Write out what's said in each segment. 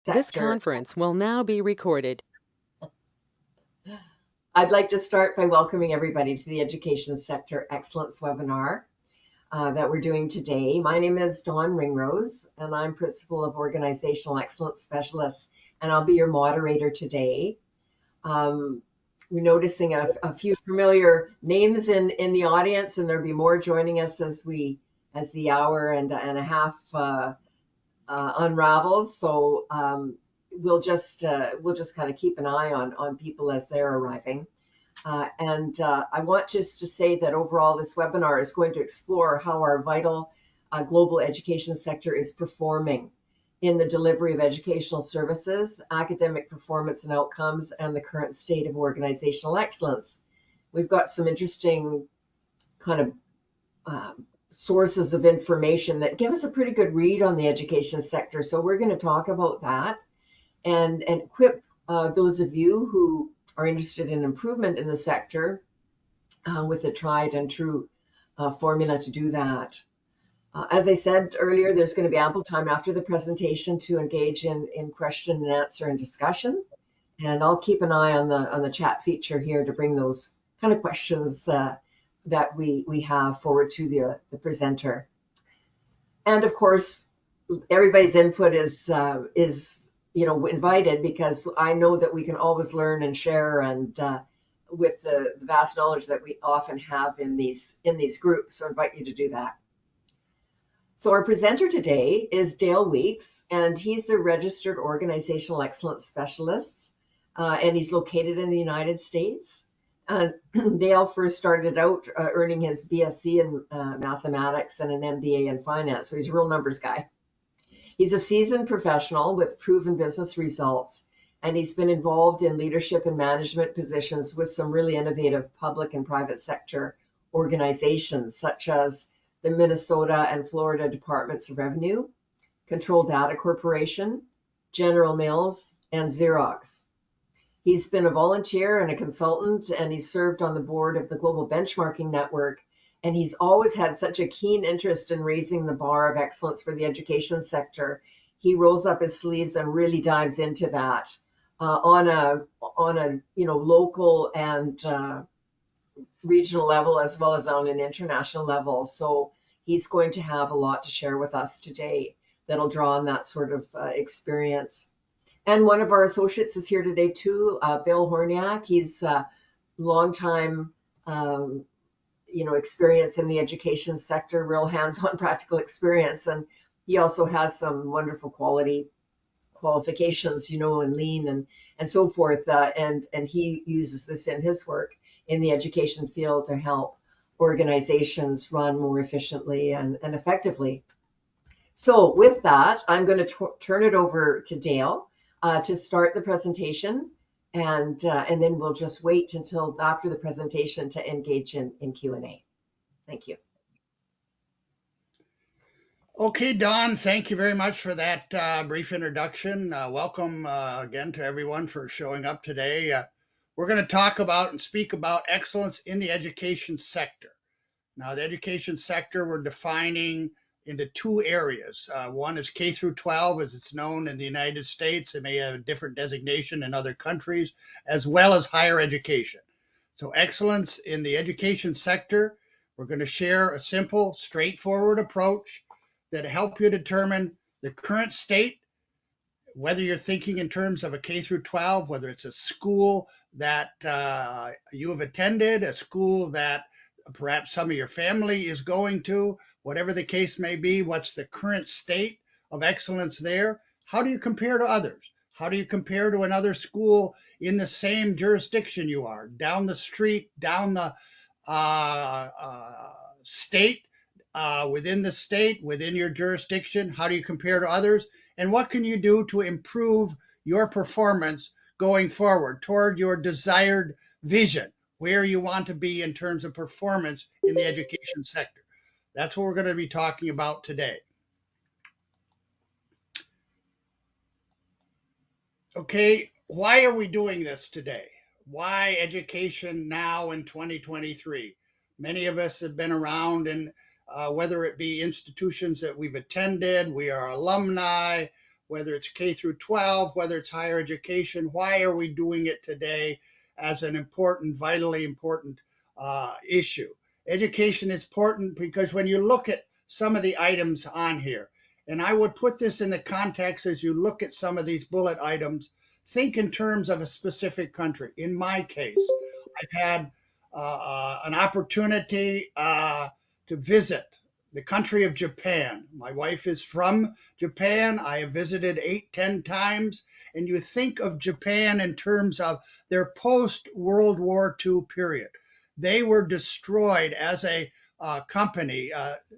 This sector. conference will now be recorded. I'd like to start by welcoming everybody to the Education Sector Excellence webinar that we're doing today. My name is Dawn Ringrose, and I'm Principal of Organizational Excellence Specialists, and I'll be your moderator today. We're noticing a few familiar names in the audience, and there'll be more joining us as the hour and a half unravels. So we'll just kind of keep an eye on people as they're arriving. I want just to say that overall, this webinar is going to explore how our vital global education sector is performing in the delivery of educational services, academic performance and outcomes, and the current state of organizational excellence. We've got some interesting kind of sources of information that give us a pretty good read on the education sector. So we're going to talk about that and equip those of you who are interested in improvement in the sector with a tried and true formula to do that. As I said earlier, there's going to be ample time after the presentation to engage in question and answer and discussion. And I'll keep an eye on the chat feature here to bring those kind of questions that we have forward to the presenter. And of course, everybody's input is invited, because I know that we can always learn and share, and with the vast knowledge that we often have in these groups. So I invite you to do that. So our presenter today is Dale Weeks, and he's a registered organizational excellence specialist, and he's located in the United States. Dale first started out earning his BSc in mathematics and an MBA in finance, so he's a real numbers guy. He's a seasoned professional with proven business results, and he's been involved in leadership and management positions with some really innovative public and private sector organizations, such as the Minnesota and Florida Departments of Revenue, Control Data Corporation, General Mills, and Xerox. He's been a volunteer and a consultant, and he's served on the board of the Global Benchmarking Network. And he's always had such a keen interest in raising the bar of excellence for the education sector. He rolls up his sleeves and really dives into that on a local and regional level, as well as on an international level. So he's going to have a lot to share with us today that'll draw on that sort of experience. And one of our associates is here today too, Bill Horniak. He's a longtime experience in the education sector, real hands-on practical experience. And he also has some wonderful qualifications, in lean and so forth. And he uses this in his work in the education field to help organizations run more efficiently and effectively. So with that, I'm going to turn it over to Dale to start the presentation. And then we'll just wait until after the presentation to engage in Q&A. Thank you. Okay, Dawn, thank you very much for that brief introduction. Welcome again to everyone for showing up today. We're going to talk about and speak about excellence in the education sector. Now, the education sector we're defining into two areas. One is K through 12, as it's known in the United States. It may have a different designation in other countries, as well as higher education. So excellence in the education sector, we're going to share a simple, straightforward approach that help you determine the current state, whether you're thinking in terms of a K through 12, whether it's a school that you have attended, a school that perhaps some of your family is going to, whatever the case may be, what's the current state of excellence there? How do you compare to others? How do you compare to another school in the same jurisdiction you are, down the street, down the state, within the state, within your jurisdiction? How do you compare to others? And what can you do to improve your performance going forward toward your desired vision, where you want to be in terms of performance in the education sector? That's what we're going to be talking about today. Okay, why are we doing this today? Why education now in 2023? Many of us have been around, and whether it be institutions that we've attended, we are alumni, whether it's K through 12, whether it's higher education. Why are we doing it today as an important, vitally important issue? Education is important because when you look at some of the items on here, and I would put this in the context as you look at some of these bullet items, think in terms of a specific country. In my case, I've had an opportunity to visit the country of Japan. My wife is from Japan. I have visited 8, 10 times. And you think of Japan in terms of their post-World War II period. They were destroyed as a company,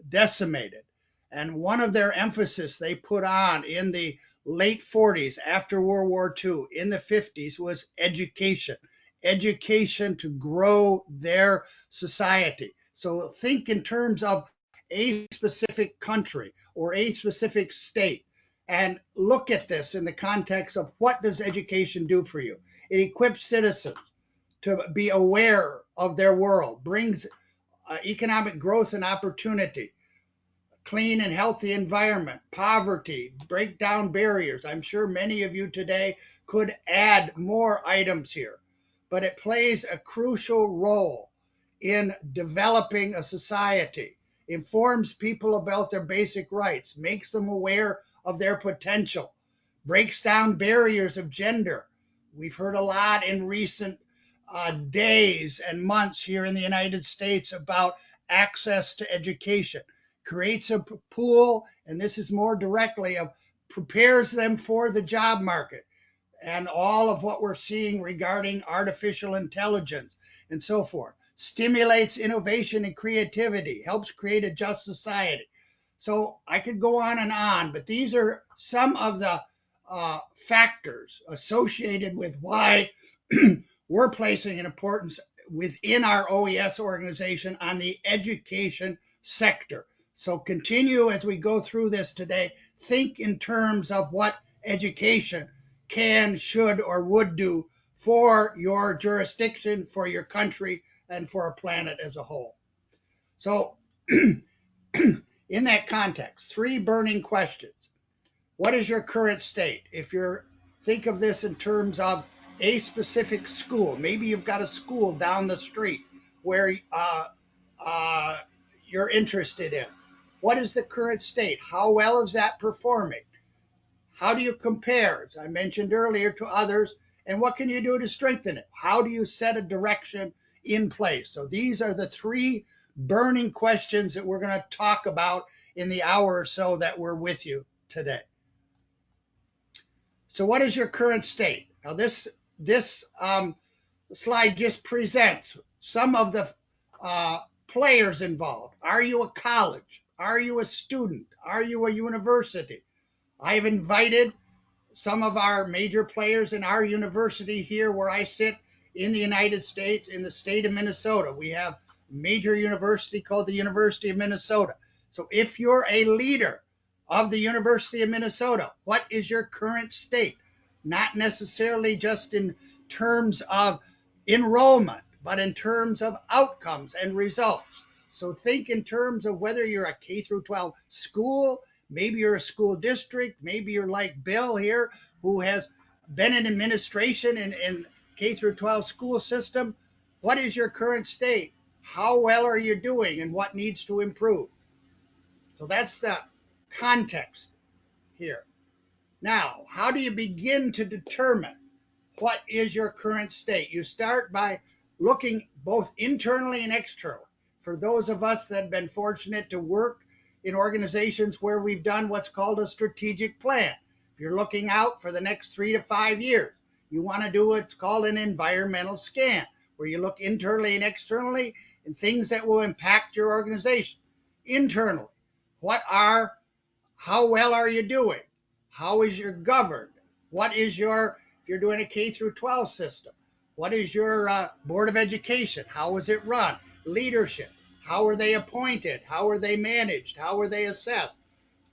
decimated. And one of their emphasis they put on in the late 40s after World War II, in the 50s, was education. Education to grow their society. So think in terms of a specific country or a specific state and look at this in the context of what does education do for you? It equips citizens to be aware of their world, brings economic growth and opportunity, clean and healthy environment, poverty, break down barriers. I'm sure many of you today could add more items here, but it plays a crucial role in developing a society, informs people about their basic rights, makes them aware of their potential, breaks down barriers of gender. We've heard a lot in recent days and months here in the United States about access to education, creates a pool, and this is more directly of prepares them for the job market and all of what we're seeing regarding artificial intelligence and so forth, stimulates innovation and creativity, helps create a just society. So I could go on, but these are some of the factors associated with why we're placing an importance within our OES organization on the education sector. So continue as we go through this today. Think in terms of what education can, should, or would do for your jurisdiction, for your country, and for a planet as a whole. So in that context, 3 burning questions. What is your current state? If you're think of this in terms of a specific school, maybe you've got a school down the street where you're interested in. What is the current state? How well is that performing? How do you compare, as I mentioned earlier, to others? And what can you do to strengthen it? How do you set a direction in place? So these are the 3 burning questions that we're going to talk about in the hour or so that we're with you today. So what is your current state? Now this slide just presents some of the players involved. Are you a college? Are you a student? Are you a university? I've invited some of our major players in our university here where I sit in the United States, in the state of Minnesota. We have a major university called the University of Minnesota. So if you're a leader of the University of Minnesota, what is your current state? Not necessarily just in terms of enrollment, but in terms of outcomes and results. So think in terms of whether you're a K through 12 school, maybe you're a school district, maybe you're like Bill here, who has been in administration in K through 12 school system. What is your current state? How well are you doing and what needs to improve? So that's the context here. Now, how do you begin to determine what is your current state? You start by looking both internally and externally. For those of us that have been fortunate to work in organizations where we've done what's called a strategic plan. If you're looking out for the next 3 to 5 years, you want to do what's called an environmental scan, where you look internally and externally and things that will impact your organization. Internally, how well are you doing? How is your governed? What is your, if you're doing a K through 12 system, what is your Board of Education? How is it run? Leadership. How are they appointed? How are they managed? How are they assessed?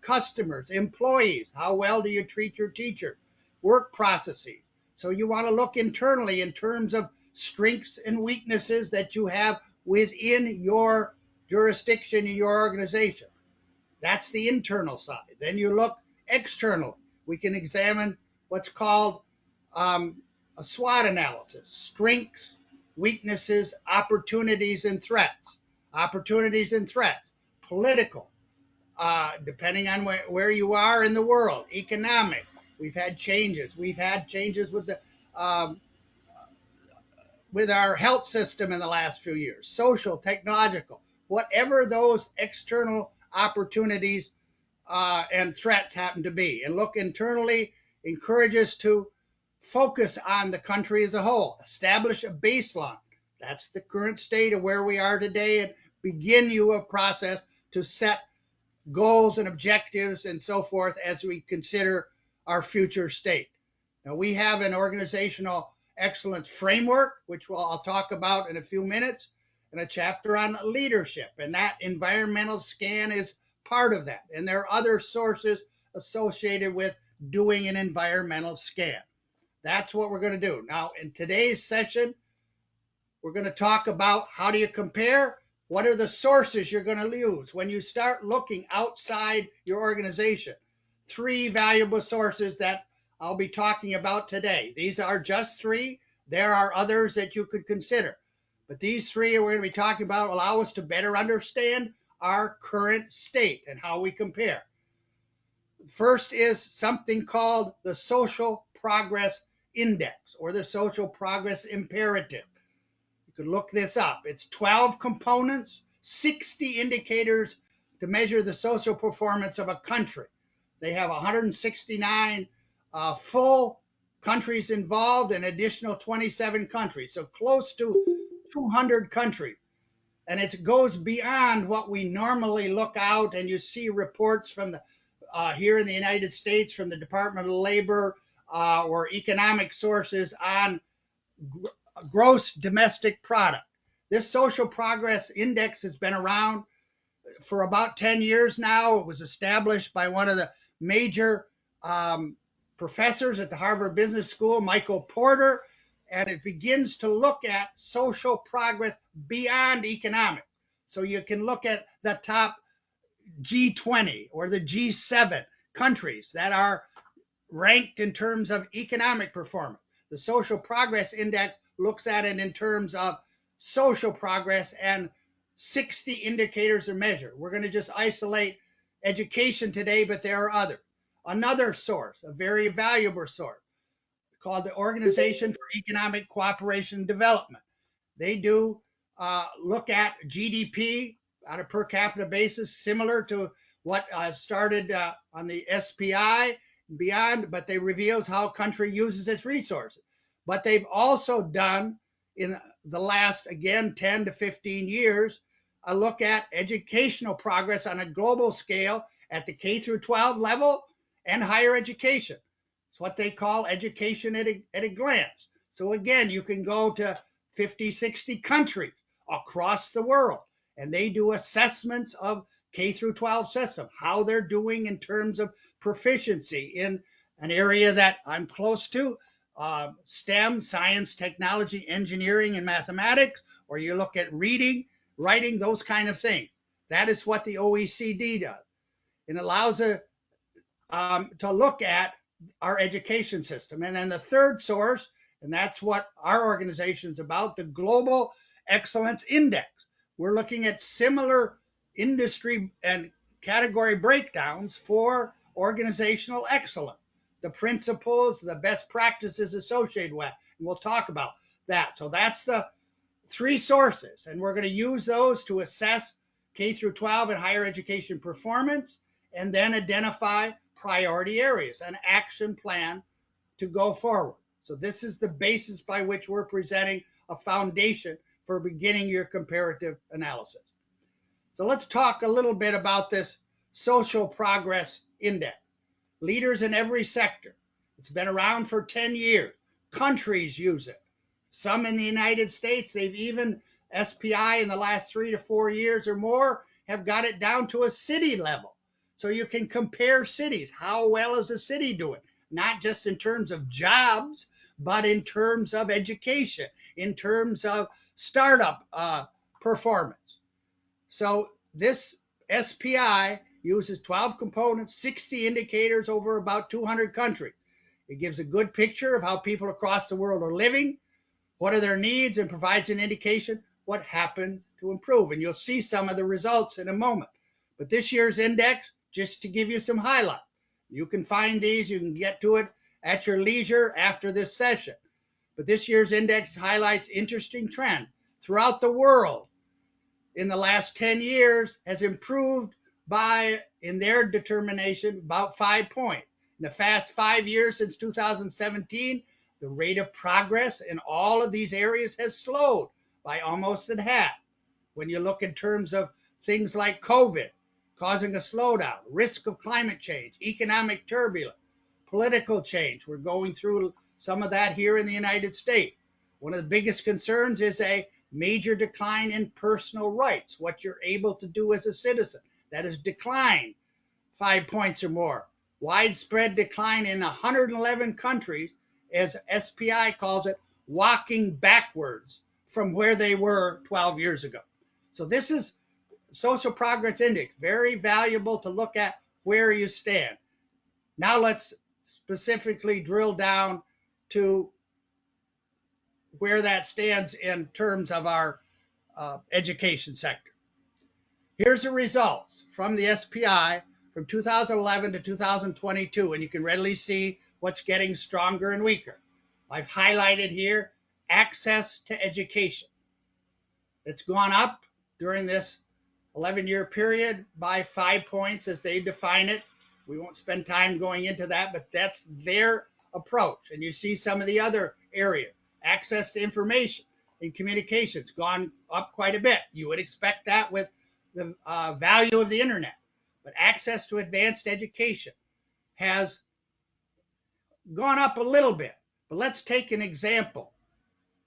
Customers, employees, how well do you treat your teacher? Work processes. So you want to look internally in terms of strengths and weaknesses that you have within your jurisdiction in your organization. That's the internal side. Then you look externally. We can examine what's called a SWOT analysis: strengths, weaknesses, opportunities, and threats. Opportunities and threats. Political, depending on where you are in the world. Economic. We've had changes. We've had changes um, with our health system in the last few years. Social, technological, whatever those external opportunities and threats happen to be. And look internally, encourage us to focus on the country as a whole, establish a baseline. That's the current state of where we are today, and begin you a process to set goals and objectives and so forth as we consider our future state. Now, we have an organizational excellence framework, which I'll talk about in a few minutes, and a chapter on leadership. And that environmental scan is part of that. And there are other sources associated with doing an environmental scan. That's what we're going to do. Now, in today's session, we're going to talk about how do you compare? What are the sources you're going to use when you start looking outside your organization? 3 valuable sources that I'll be talking about today. These are just 3. There are others that you could consider. But these 3 we're going to be talking about allow us to better understand our current state and how we compare. First is something called the Social Progress Index, or the Social Progress Imperative. You could look this up. It's 12 components, 60 indicators to measure the social performance of a country. They have 169 full countries involved, and additional 27 countries, so close to 200 countries. And it goes beyond what we normally look out, and you see reports from the here in the United States from the Department of Labor or economic sources on gross domestic product. This social progress index has been around for about 10 years now. It was established by one of the major professors at the Harvard Business School, Michael Porter, and it begins to look at social progress beyond economic. So you can look at the top G20 or the G7 countries that are ranked in terms of economic performance. The Social Progress Index looks at it in terms of social progress, and 60 indicators are measured. We're going to just isolate education today, but there are others. Another source, a very valuable source, called the Organization for Economic Cooperation and Development. They do look at GDP on a per capita basis, similar to what started on the SPI and beyond, but they reveals how a country uses its resources. But they've also done, in the last, again, 10 to 15 years, a look at educational progress on a global scale at the K through 12 level and higher education. It's what they call education at a glance. So again, you can go to 50, 60 countries across the world, and they do assessments of K through 12 system, how they're doing in terms of proficiency in an area that I'm close to, STEM, science, technology, engineering, and mathematics, or you look at reading, writing, those kind of things. That is what the OECD does. It allows to look at our education system. And then the third source, and that's what our organization is about, the Global Excellence Index. We're looking at similar industry and category breakdowns for organizational excellence, the principles, the best practices associated with, and we'll talk about that. So that's the 3 sources, and we're going to use those to assess K through 12 and higher education performance, and then identify priority areas, an action plan to go forward. So this is the basis by which we're presenting a foundation for beginning your comparative analysis. So let's talk a little bit about this Social Progress Index. Leaders in every sector. It's been around for 10 years. Countries use it. Some in the United States, they've even, SPI in the last 3 to 4 years or more, have got it down to a city level. So you can compare cities. How well is a city doing? Not just in terms of jobs, but in terms of education, in terms of startup performance. So this SPI uses 12 components, 60 indicators over about 200 countries. It gives a good picture of how people across the world are living, what are their needs, and provides an indication what happens to improve. And you'll see some of the results in a moment. But this year's index, just to give you some highlights, you can find these, you can get to it at your leisure after this session. But this year's index highlights interesting trend throughout the world in the last 10 years has improved by, in their determination, about 5 points. In the past 5 years since 2017, the rate of progress in all of these areas has slowed by almost in half. When you look in terms of things like COVID causing a slowdown, risk of climate change, economic turbulence, political change, we're going through some of that here in the United States. One of the biggest concerns is a major decline in personal rights, what you're able to do as a citizen. That has declined 5 points or more. Widespread decline in 111 countries, as SPI calls it, walking backwards from where they were 12 years ago. So this is Social Progress Index, very valuable to look at where you stand. Now let's specifically drill down to where that stands in terms of our education sector. Here's the results from the SPI from 2011 to 2022, and you can readily see what's getting stronger and weaker. I've highlighted here access to education. It's gone up during this 11-year period by 5 points as they define it. We won't spend time going into that, but that's their approach. And you see some of the other areas. Access to information and communications gone up quite a bit. You would expect that with the value of the internet. But access to advanced education has gone up a little bit. But let's take an example.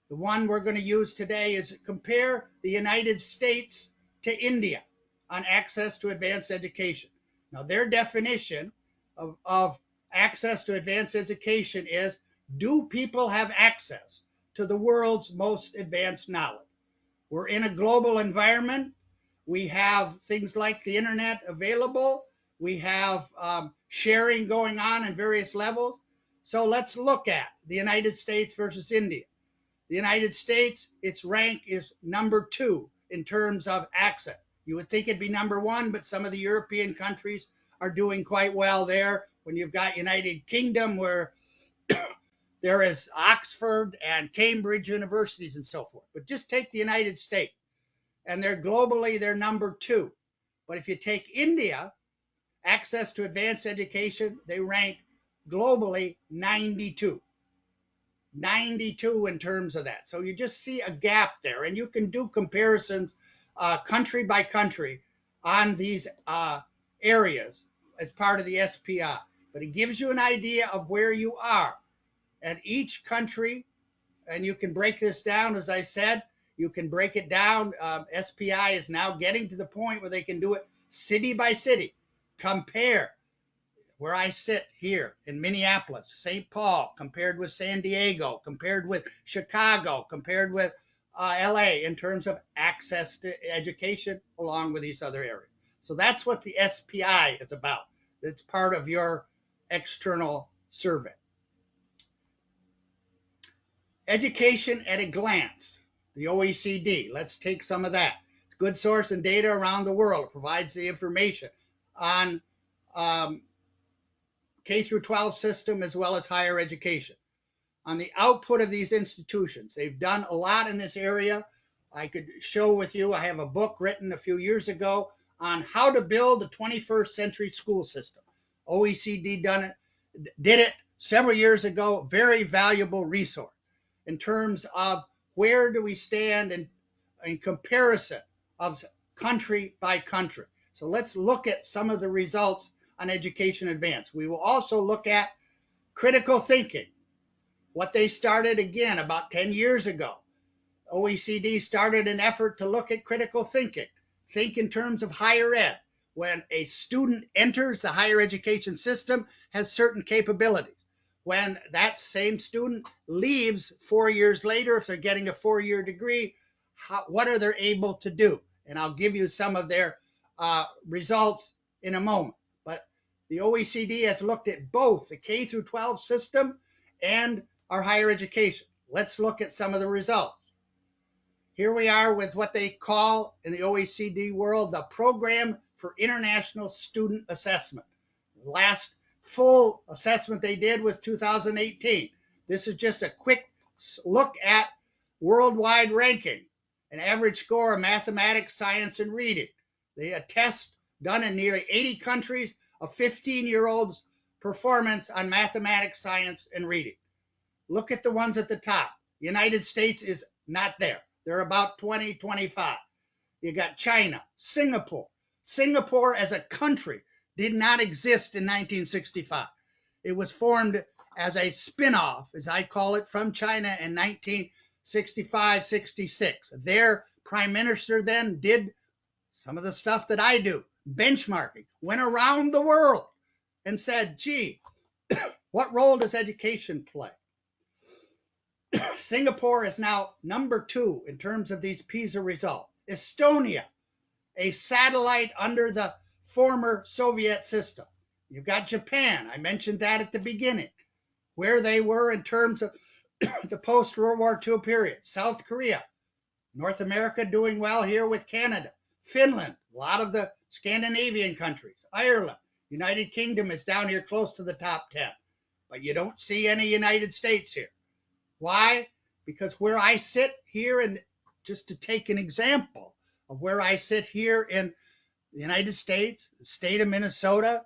The one we're going to use today is compare the United States to India on access to advanced education. Now, their definition of access to advanced education is, do people have access to the world's most advanced knowledge? We're in a global environment. We have things like the internet available. We have sharing going on in various levels. So let's look at the United States versus India. The United States, its rank is number 2 in terms of access. You would think it'd be number 1, but some of the European countries are doing quite well there. When you've got United Kingdom, where there is Oxford and Cambridge universities and so forth. But just take the United States, and they're number 2. But if you take India, access to advanced education, they rank globally 92. 92 in terms of that. So you just see a gap there, and you can do comparisons country by country on these areas as part of the SPI. But it gives you an idea of where you are. And each country, and you can break this down, as I said, you can break it down. SPI is now getting to the point where they can do it city by city. Compare where I sit here in Minneapolis, St. Paul, compared with San Diego, compared with Chicago, compared with LA in terms of access to education, along with these other areas. So that's what the SPI is about. It's part of your external survey. Education at a glance, the OECD. Let's take some of that. It's a good source and data around the world. It provides the information on K through 12 system as well as higher education. On the output of these institutions, they've done a lot in this area. I could show with you, I have a book written a few years ago on how to build a 21st century school system. OECD did it several years ago. Very valuable resource in terms of where do we stand in comparison of country by country. So let's look at some of the results on Education Advance. We will also look at critical thinking, what they started again about 10 years ago. OECD started an effort to look at critical thinking. Think in terms of higher ed. When a student enters the higher education system, has certain capabilities. When that same student leaves 4 years later, if they're getting a 4-year degree, what are they able to do? And I'll give you some of their results in a moment. But the OECD has looked at both the K through 12 system and our higher education. Let's look at some of the results. Here we are with what they call in the OECD world the Program for International Student Assessment. The last full assessment they did was 2018. This is just a quick look at worldwide ranking, an average score of mathematics, science, and reading. A test done in nearly 80 countries of 15-year-olds' performance on mathematics, science, and reading. Look at the ones at the top. The United States is not there. They're about 20, 25. You got China, Singapore. Singapore as a country did not exist in 1965. It was formed as a spin-off, as I call it, from China in 1965, 66. Their prime minister then did some of the stuff that I do, benchmarking, went around the world and said, gee, what role does education play? Singapore is now number 2 in terms of these PISA results. Estonia, a satellite under the former Soviet system. You've got Japan. I mentioned that at the beginning, where they were in terms of the post-World War II period. South Korea, North America doing well here with Canada. Finland, a lot of the Scandinavian countries. Ireland, United Kingdom is down here close to the top 10. But you don't see any United States here. Why? Because where I sit here, and just to take an example of where I sit here in the United States, the state of Minnesota,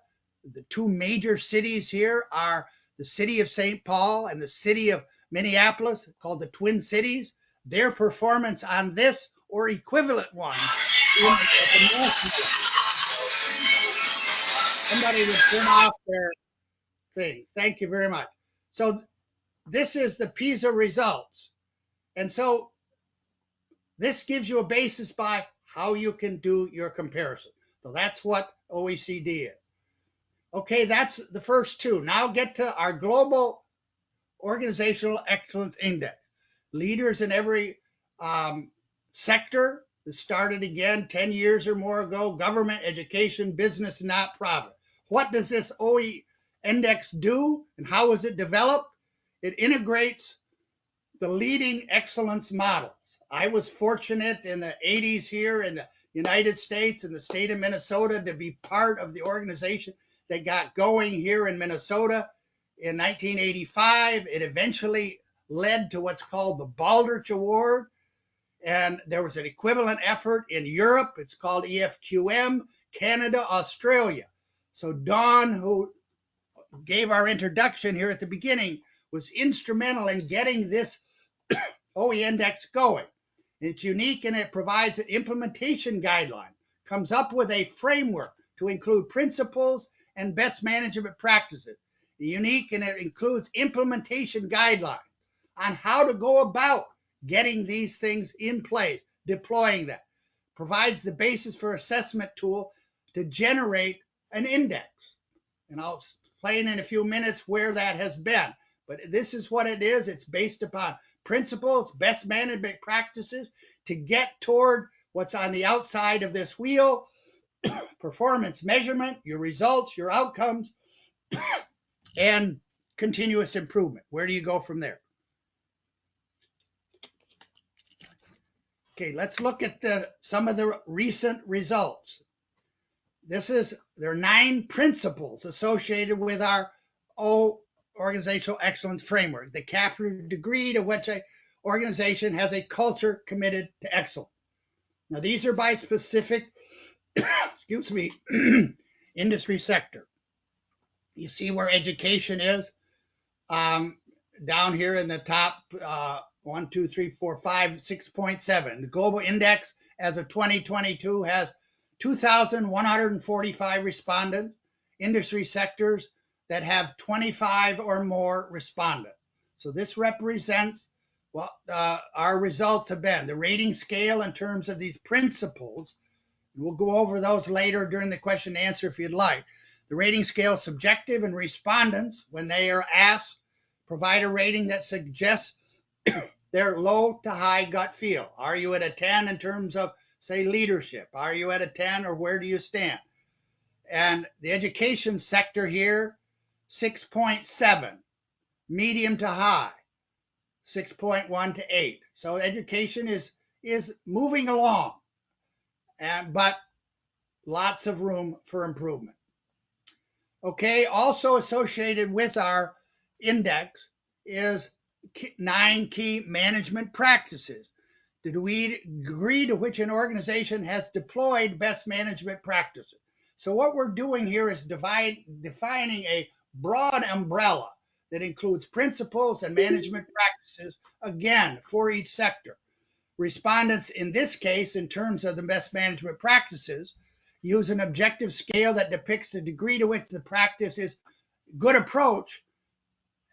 the 2 major cities here are the city of St. Paul and the city of Minneapolis, called the Twin Cities. Their performance on this or equivalent one, somebody would turn off their things. Thank you very much. So this is the PISA results. And so this gives you a basis by how you can do your comparison. So that's what OECD is. Okay, that's the first 2. Now get to our Global Organizational Excellence Index. Leaders in every sector that started again 10 years or more ago, government, education, business, not-profit. What does this OE index do and how is it developed? It integrates the leading excellence models. I was fortunate in the 80s here in the United States and the state of Minnesota to be part of the organization that got going here in Minnesota in 1985. It eventually led to what's called the Baldrige Award. And there was an equivalent effort in Europe. It's called EFQM, Canada, Australia. So Dawn, who gave our introduction here at the beginning, was instrumental in getting this OE index going. It's unique and it provides an implementation guideline, comes up with a framework to include principles and best management practices. Unique and it includes implementation guidelines on how to go about getting these things in place, deploying them. Provides the basis for assessment tool to generate an index. And I'll explain in a few minutes where that has been. But this is what it is. It's based upon principles, best management practices to get toward what's on the outside of this wheel, performance measurement, your results, your outcomes, and continuous improvement. Where do you go from there? Okay, let's look at some of the recent results. There are 9 principles associated with our organizational excellence framework that capture the degree to which an organization has a culture committed to excellence. Now, these are by specific, industry sector. You see where education is down here in the top 1, 2, 3, 4, 5, 6.7. The global index as of 2022 has 2,145 respondents, industry sectors that have 25 or more respondents. So this represents what our results have been. The rating scale in terms of these principles, we'll go over those later during the question and answer if you'd like. The rating scale is subjective, and respondents, when they are asked, provide a rating that suggests their low to high gut feel. Are you at a 10 in terms of, say, leadership? Are you at a 10 or where do you stand? And the education sector here, 6.7, medium to high, 6.1 to 8. So education is moving along, but lots of room for improvement. Okay, also associated with our index is 9 key management practices. Do we agree to which an organization has deployed best management practices? So what we're doing here is defining a broad umbrella that includes principles and management practices, again, for each sector. Respondents, in this case, in terms of the best management practices, use an objective scale that depicts the degree to which the practice is good approach,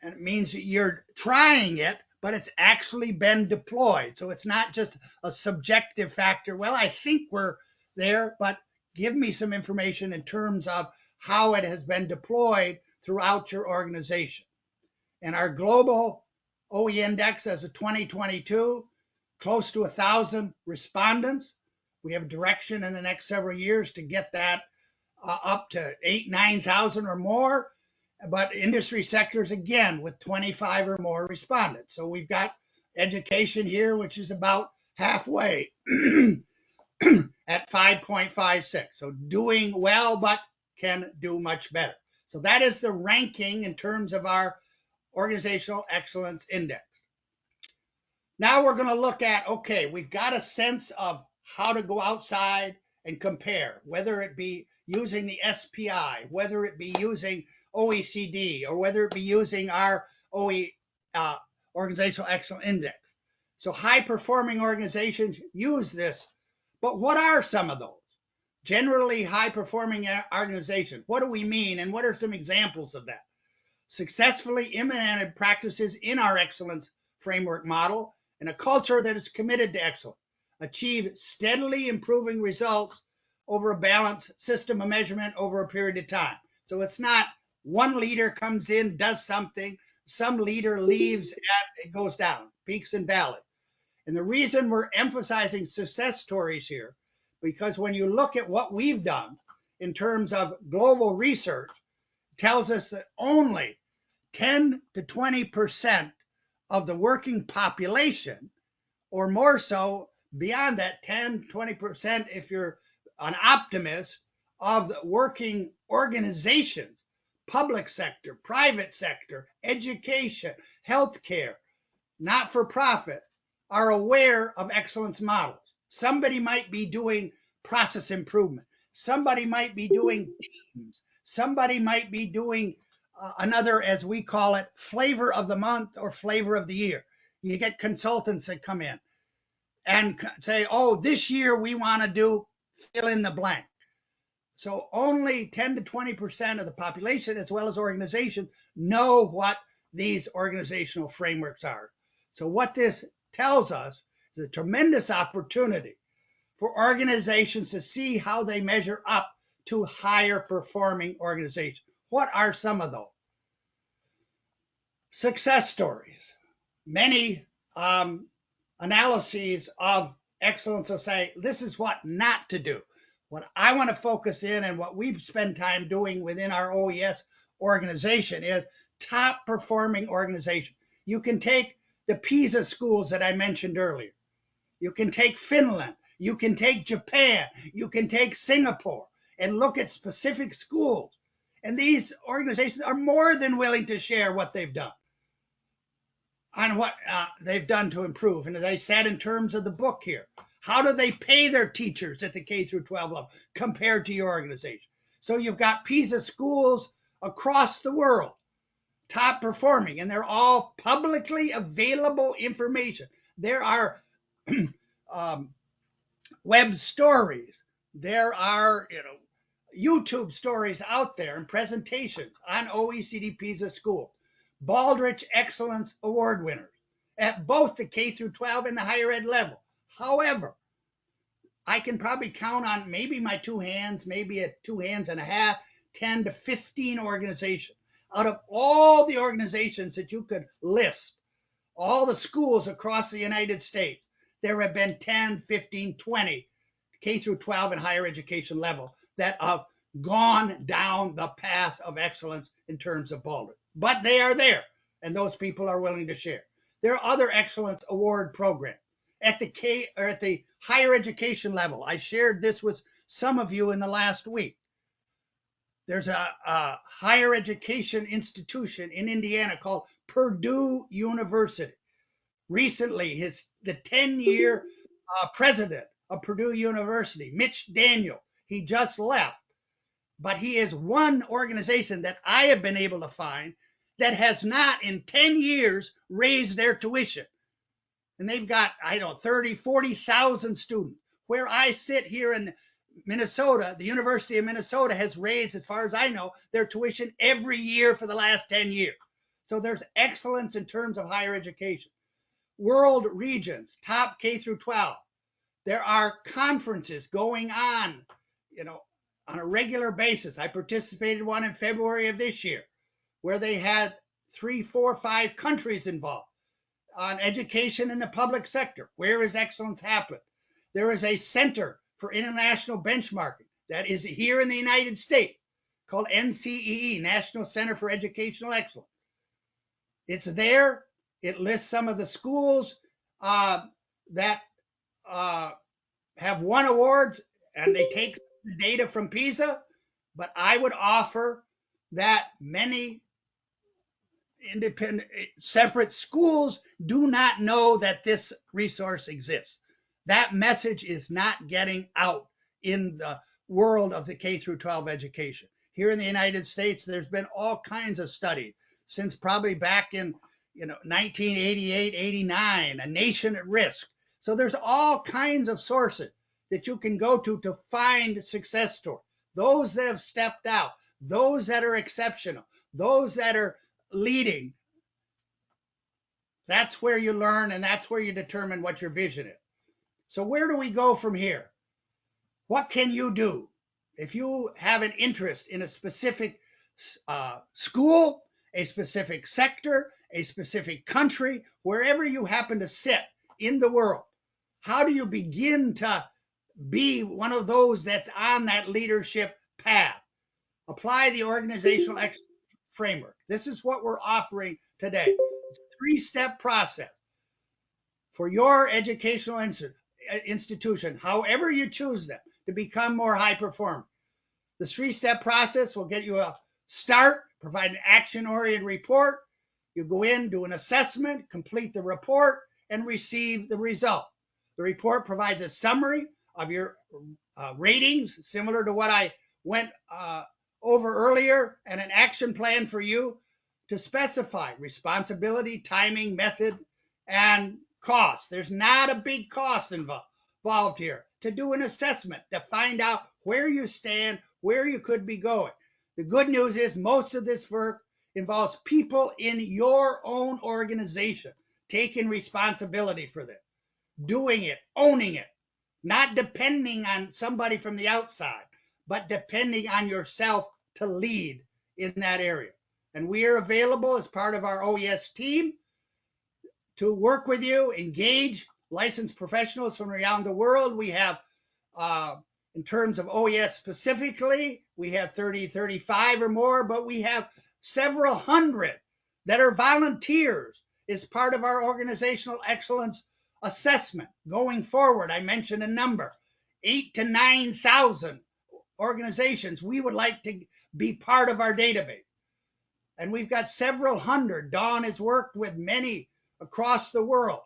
and it means that you're trying it, but it's actually been deployed. So it's not just a subjective factor. Well, I think we're there, but give me some information in terms of how it has been deployed throughout your organization. And our global OE index as of 2022, close to 1,000 respondents. We have direction in the next several years to get that up to 8,000, 9,000 or more. But industry sectors, again, with 25 or more respondents. So we've got education here, which is about halfway at 5.56. So doing well, but can do much better. So that is the ranking in terms of our Organizational Excellence Index. Now we're going to look at, okay, we've got a sense of how to go outside and compare, whether it be using the SPI, whether it be using OECD, or whether it be using our Organizational Excellence Index. So high performing organizations use this, but what are some of those? Generally high performing organizations, what do we mean, and what are some examples of that? Successfully implemented practices in our excellence framework model and a culture that is committed to excellence, achieve steadily improving results over a balanced system of measurement over a period of time. So it's not one leader comes in, does something, some leader leaves, and it goes down, peaks and valleys. And the reason we're emphasizing success stories here, because when you look at what we've done in terms of global research, tells us that only 10 to 20% of the working population, or more so beyond that, 10, 20%, if you're an optimist, of the working organizations, public sector, private sector, education, healthcare, not for profit, are aware of excellence models. Somebody might be doing process improvement. Somebody might be doing teams. Somebody might be doing another, as we call it, flavor of the month or flavor of the year. You get consultants that come in and say, oh, this year we want to do fill in the blank. So only 10 to 20% of the population, as well as organizations, know what these organizational frameworks are. So what this tells us is a tremendous opportunity for organizations to see how they measure up to higher performing organizations. What are some of those? Success stories. Many analyses of excellence will say, this is what not to do. What I want to focus in and what we spend time doing within our OES organization is top performing organization. You can take the PISA schools that I mentioned earlier. You can take Finland. You can take Japan. You can take Singapore and look at specific schools. And these organizations are more than willing to share what they've done on what they've done to improve. And as I said in terms of the book here, how do they pay their teachers at the K through 12 level compared to your organization? So you've got PISA schools across the world, top performing, and they're all publicly available information. There are web stories. There are, YouTube stories out there and presentations on OECD PISA schools. Baldrige Excellence Award winners at both the K through 12 and the higher ed level. However, I can probably count on maybe my two hands, maybe at 2 hands and a half, 10 to 15 organizations. Out of all the organizations that you could list, all the schools across the United States, there have been 10, 15, 20 K through 12 and higher education level that of gone down the path of excellence in terms of Boulder, but they are there, and those people are willing to share. There are other excellence award programs at the higher education level. I shared this with some of you in the last week. There's a higher education institution in Indiana called Purdue University. Recently, the 10-year president of Purdue University, Mitch Daniel, he just left. But he is one organization that I have been able to find that has not in 10 years raised their tuition. And they've got, 30, 40,000 students. Where I sit here in Minnesota, the University of Minnesota has raised, as far as I know, their tuition every year for the last 10 years. So there's excellence in terms of higher education. World regions, top K through 12. There are conferences going on, on a regular basis. I participated in one in February of this year where they had 3, 4, 5 countries involved on education in the public sector. Where is excellence happening? There is a Center for International Benchmarking that is here in the United States called NCEE, National Center for Educational Excellence. It's there. It lists some of the schools that have won awards, and they take the data from PISA, but I would offer that many independent, separate schools do not know that this resource exists. That message is not getting out in the world of the K through 12 education. Here in the United States, there's been all kinds of studies since probably back in 1988, 89, A Nation at Risk. So there's all kinds of sources that you can go to find success stories. Those that have stepped out, those that are exceptional, those that are leading. That's where you learn, and that's where you determine what your vision is. So where do we go from here? What can you do? If you have an interest in a specific school, a specific sector, a specific country, wherever you happen to sit in the world, how do you begin to be one of those that's on that leadership path? Apply the organizational excellence framework. This is what we're offering today. It's a 3-step process for your educational institution, however you choose them, to become more high performing. This 3-step process will get you a start, provide an action-oriented report. You go in, do an assessment, complete the report, and receive the result. The report provides a summary of your ratings, similar to what I went over earlier, and an action plan for you to specify responsibility, timing, method, and cost. There's not a big cost involved here to do an assessment, to find out where you stand, where you could be going. The good news is most of this work involves people in your own organization taking responsibility for this, doing it, owning it, not depending on somebody from the outside, but depending on yourself to lead in that area. And we are available as part of our OES team to work with you, engage licensed professionals from around the world. We have, in terms of OES specifically, we have 30, 35 or more, but we have several hundred that are volunteers as part of our organizational excellence assessment. Going forward, I mentioned a number, 8,000 to 9,000 organizations we would like to be part of our database. And we've got several hundred. Dawn has worked with many across the world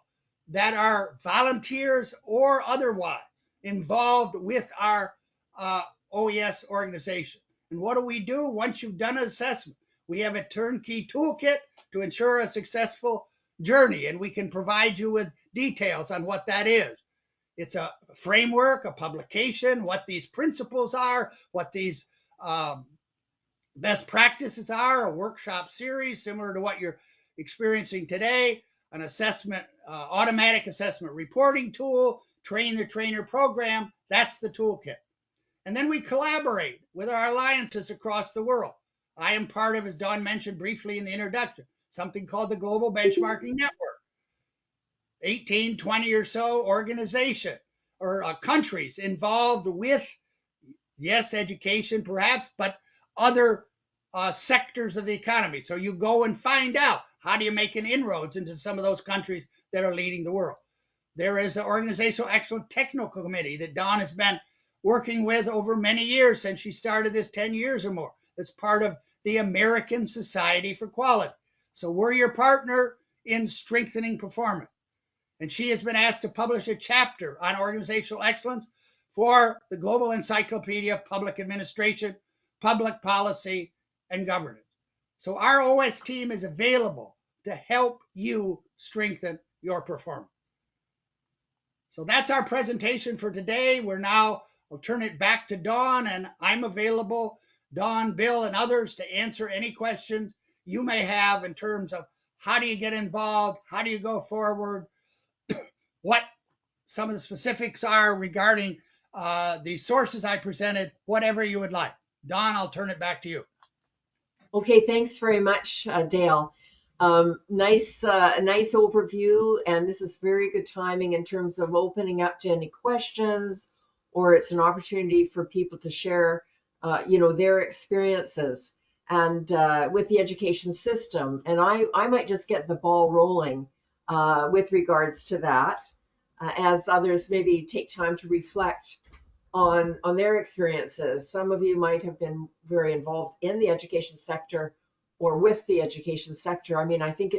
that are volunteers or otherwise involved with our OES organization. And what do? Once you've done an assessment, we have a turnkey toolkit to ensure a successful journey, and we can provide you with details on what that is. It's a framework, a publication, what these principles are, what these best practices are, a workshop series similar to what you're experiencing today, an assessment, automatic assessment reporting tool, train the trainer program. That's the toolkit. And then we collaborate with our alliances across the world. I am part of, as Dawn mentioned briefly in the introduction, something called the Global Benchmarking Network. 18, 20 or so organization or countries involved with Yes, education perhaps, but other sectors of the economy. So you go and find out, how do you make an inroads into some of those countries that are leading the world. There is an organizational excellence technical committee that Dawn has been working with over many years, since she started this 10 years or more. It's part of the American Society for Quality. So we're your partner in strengthening performance. And she has been asked to publish a chapter on organizational excellence for the Global Encyclopedia of Public Administration, Public Policy, and Governance. So our OS team is available to help you strengthen your performance. So that's our presentation for today. I'll turn it back to Dawn, and I'm available, Dawn, Bill, and others, to answer any questions you may have in terms of how do you get involved, how do you go forward, what some of the specifics are regarding the sources I presented, whatever you would like. Dawn, I'll turn it back to you. Okay, thanks very much, Dale. Nice overview, and this is very good timing in terms of opening up to any questions, or it's an opportunity for people to share, their experiences and with the education system. And I might just get the ball rolling with regards to that, as others maybe take time to reflect on their experiences. Some of you might have been very involved in the education sector or with the education sector. I mean, I think